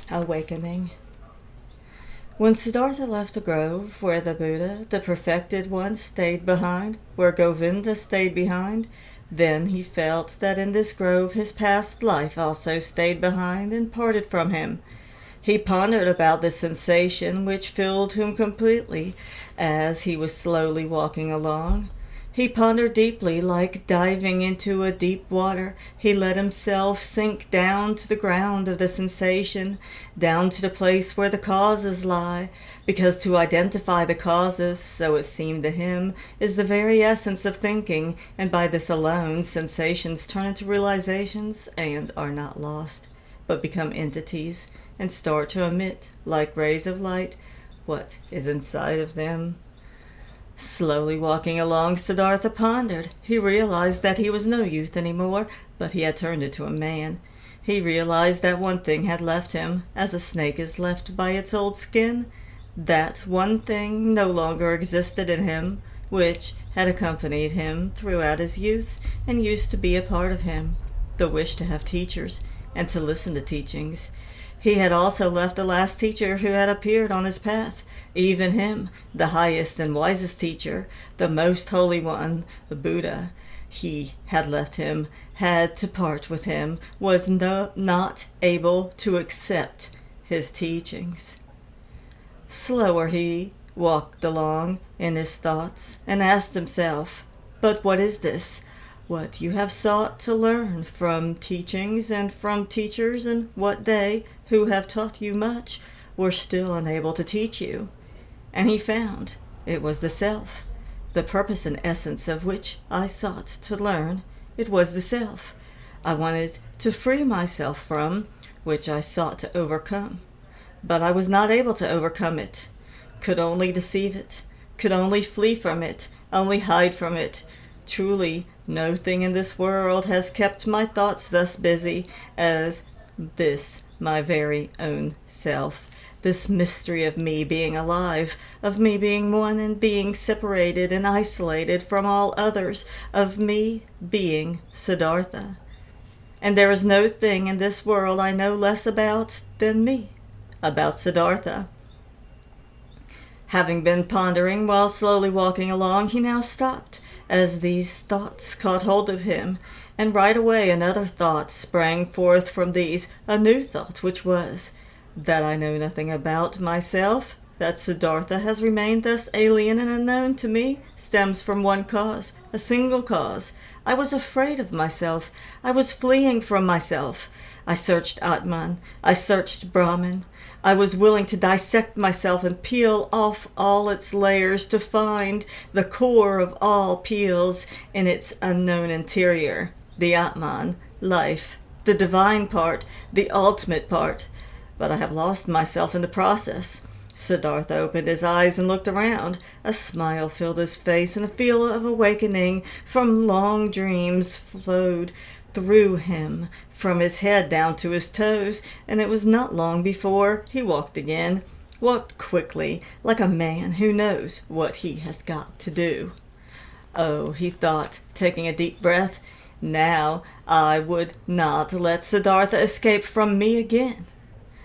Awakening. When Siddhartha left the grove where the Buddha, the perfected one, stayed behind, where Govinda stayed behind, then he felt that in this grove his past life also stayed behind and parted from him. He pondered about this sensation which filled him completely as he was slowly walking along. He pondered deeply, like diving into a deep water. He let himself sink down to the ground of the sensation, down to the place where the causes lie, because to identify the causes, so it seemed to him, is the very essence of thinking, and by this alone sensations turn into realizations and are not lost, but become entities, and start to emit, like rays of light, what is inside of them. Slowly walking along, Siddhartha pondered. He realized that he was no youth anymore, but he had turned into a man. He realized that one thing had left him, as a snake is left by its old skin. That one thing no longer existed in him, which had accompanied him throughout his youth and used to be a part of him, the wish to have teachers and to listen to teachings. He had also left the last teacher who had appeared on his path. Even him, the highest and wisest teacher, the most holy one, the Buddha, he had left him, had to part with him, was not able to accept his teachings. Slower he walked along in his thoughts and asked himself, "But what is this? What you have sought to learn from teachings and from teachers, and what they, who have taught you much, were still unable to teach you?" And he found it was the self, the purpose and essence of which I sought to learn. It was the self I wanted to free myself from, which I sought to overcome. But I was not able to overcome it, could only deceive it, could only flee from it, only hide from it. Truly, no thing in this world has kept my thoughts thus busy as this, my very own self. This mystery of me being alive, of me being one and being separated and isolated from all others, of me being Siddhartha. And there is no thing in this world I know less about than me, about Siddhartha. Having been pondering while slowly walking along, he now stopped, as these thoughts caught hold of him, and right away another thought sprang forth from these, a new thought, which was, that I know nothing about myself, that Siddhartha has remained thus alien and unknown to me, stems from one cause, a single cause. I was afraid of myself. I was fleeing from myself. I searched Atman. I searched Brahman. I was willing to dissect myself and peel off all its layers to find the core of all peels in its unknown interior, the Atman, life, the divine part, the ultimate part. But I have lost myself in the process. Siddhartha opened his eyes and looked around. A smile filled his face, and a feel of awakening from long dreams flowed through him, from his head down to his toes, and it was not long before he walked again, walked quickly, like a man who knows what he has got to do. Oh, he thought, taking a deep breath, now I would not let Siddhartha escape from me again.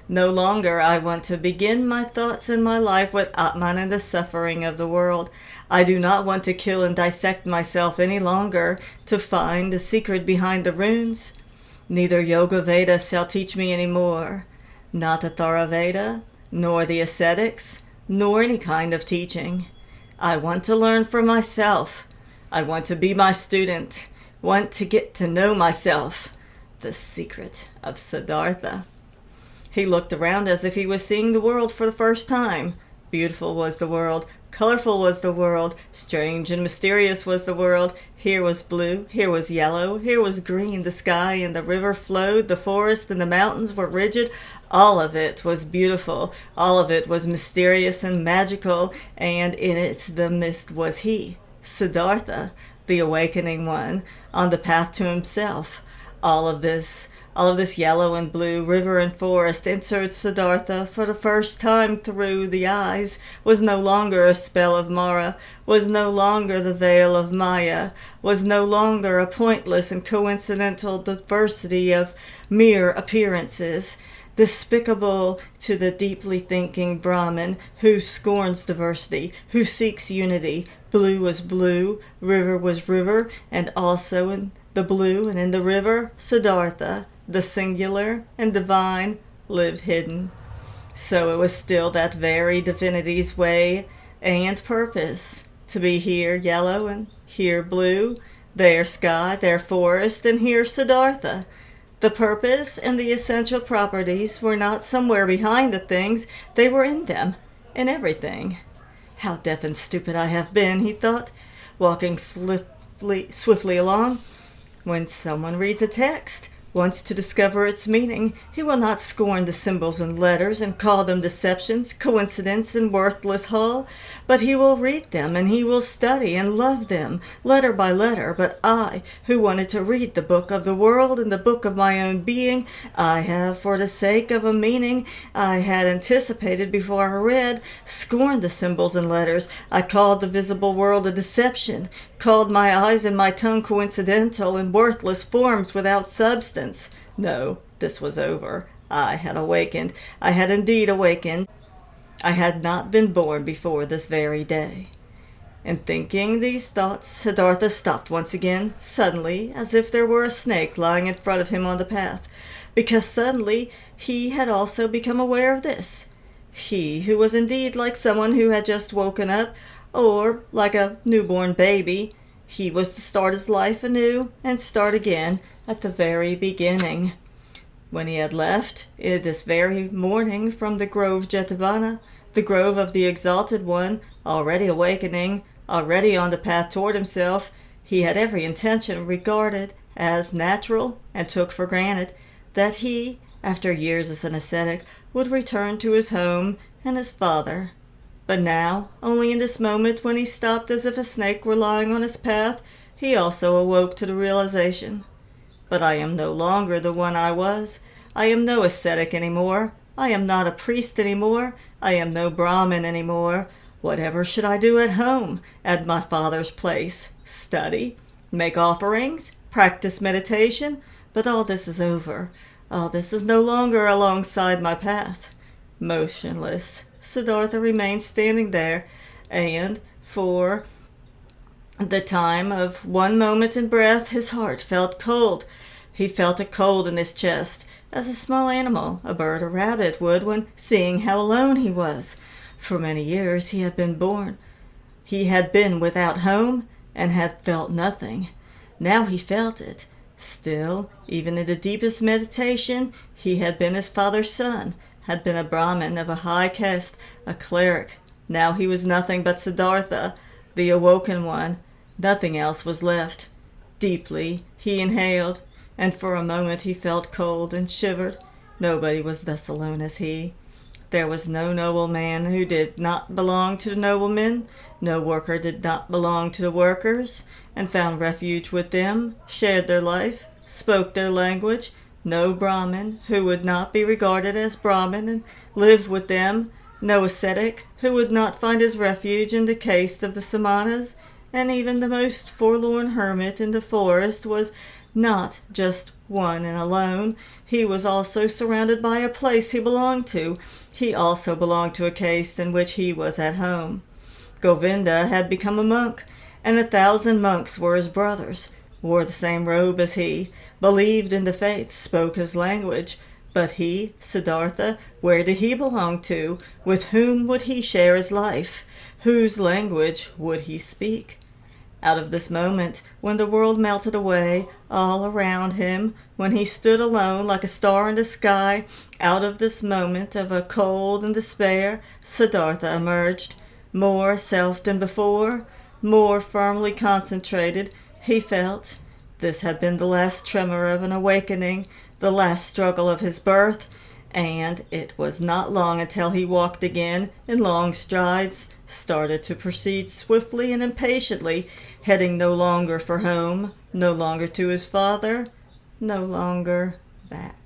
No longer I want to begin my thoughts and my life with Atman and the suffering of the world. I do not want to kill and dissect myself any longer to find the secret behind the runes. Neither Yoga Veda shall teach me any more, not the Theravada, nor the ascetics, nor any kind of teaching. I want to learn for myself. I want to be my student, want to get to know myself, the secret of Siddhartha. He looked around as if he was seeing the world for the first time. Beautiful was the world, colorful was the world, strange and mysterious was the world. Here was blue, here was yellow, here was green. The sky and the river flowed, the forest and the mountains were rigid. All of it was beautiful, all of it was mysterious and magical, and in it the mist was he, Siddhartha, the awakening one, on the path to himself. All of this yellow and blue, river and forest, entered Siddhartha for the first time through the eyes, was no longer a spell of Mara, was no longer the veil of Maya, was no longer a pointless and coincidental diversity of mere appearances. despicable to the deeply thinking Brahmin who scorns diversity, who seeks unity. Blue was blue, river was river, and also in the blue and in the river, Siddhartha, the singular and divine, lived hidden. So it was still that very divinity's way and purpose, to be here yellow and here blue, there sky, there forest, and here Siddhartha. The purpose and the essential properties were not somewhere behind the things, they were in them, in everything. How deaf and stupid I have been, he thought, walking swiftly along. When someone reads a text, wants to discover its meaning, he will not scorn the symbols and letters and call them deceptions, coincidence, and worthless hull, but he will read them and he will study and love them, letter by letter. But I, who wanted to read the book of the world and the book of my own being, I have, for the sake of a meaning I had anticipated before I read, scorned the symbols and letters. I called the visible world a deception, called my eyes and my tongue coincidental and worthless forms without substance. No, this was over. I had awakened. I had indeed awakened. I had not been born before this very day. In thinking these thoughts, Siddhartha stopped once again, suddenly, as if there were a snake lying in front of him on the path, because suddenly he had also become aware of this. He, who was indeed like someone who had just woken up, or like a newborn baby, he was to start his life anew and start again at the very beginning. When he had left this very morning from the grove Jetavana, the grove of the Exalted One, already awakening, already on the path toward himself, he had every intention regarded as natural and took for granted that he, after years as an ascetic, would return to his home and his father. But now, only in this moment when he stopped as if a snake were lying on his path, he also awoke to the realization. But I am no longer the one I was. I am no ascetic anymore. I am not a priest anymore. I am no Brahmin anymore. Whatever should I do at home, at my father's place? Study? Make offerings? Practice meditation? But all this is over. All this is no longer alongside my path. Motionless, Siddhartha remained standing there, and for the time of one moment in breath, his heart felt cold. He felt a cold in his chest, as a small animal, a bird or rabbit, would when seeing how alone he was. For many years he had been born. He had been without home, and had felt nothing. Now he felt it. Still, even in the deepest meditation, he had been his father's son, had been a Brahmin of a high caste, a cleric. Now he was nothing but Siddhartha, the awoken one. Nothing else was left. Deeply he inhaled, and for a moment he felt cold and shivered. Nobody was thus alone as he. There was no nobleman who did not belong to the noblemen, no worker did not belong to the workers, and found refuge with them, shared their life, spoke their language, no Brahmin who would not be regarded as Brahmin and lived with them, no ascetic who would not find his refuge in the caste of the Samanas, and even the most forlorn hermit in the forest was not just one and alone. He was also surrounded by a place he belonged to. He also belonged to a caste in which he was at home. Govinda had become a monk, and 1,000 monks were his brothers, wore the same robe as he, believed in the faith, spoke his language. But he, Siddhartha, where did he belong to? With whom would he share his life? Whose language would he speak? Out of this moment, when the world melted away all around him, when he stood alone like a star in the sky, out of this moment of a cold and despair, Siddhartha emerged, more self than before, more firmly concentrated. He felt this had been the last tremor of an awakening, the last struggle of his birth, and it was not long until he walked again in long strides, started to proceed swiftly and impatiently, heading no longer for home, no longer to his father, no longer back.